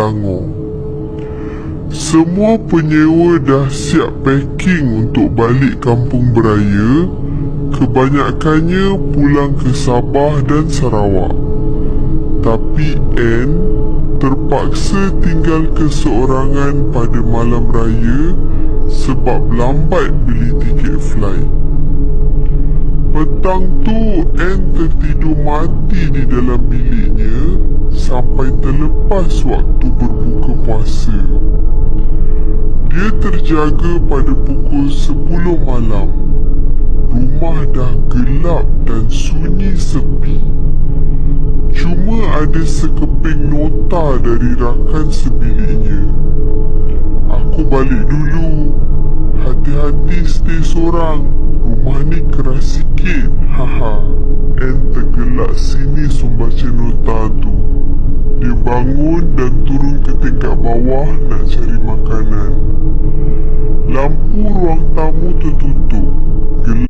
Selangor. Semua penyewa dah siap packing untuk balik kampung beraya. Kebanyakannya pulang ke Sabah dan Sarawak. Tapi Ann terpaksa tinggal keseorangan pada malam raya sebab lambat beli tiket flight. Petang tu Ann tertidur mati di dalam biliknya sampai terlepas waktu berbuka puasa. Dia terjaga pada pukul 10 malam. Rumah dah gelap dan sunyi sepi. Cuma ada sekeping nota dari rakan sebiliknya. "Aku balik dulu. Hati-hati stay sorang. Rumah ni keras sikit. Haha." Ann tergelak sini membaca nota tu. Dia bangun dan turun ke tingkat bawah nak cari makanan. Lampu ruang tamu tertutup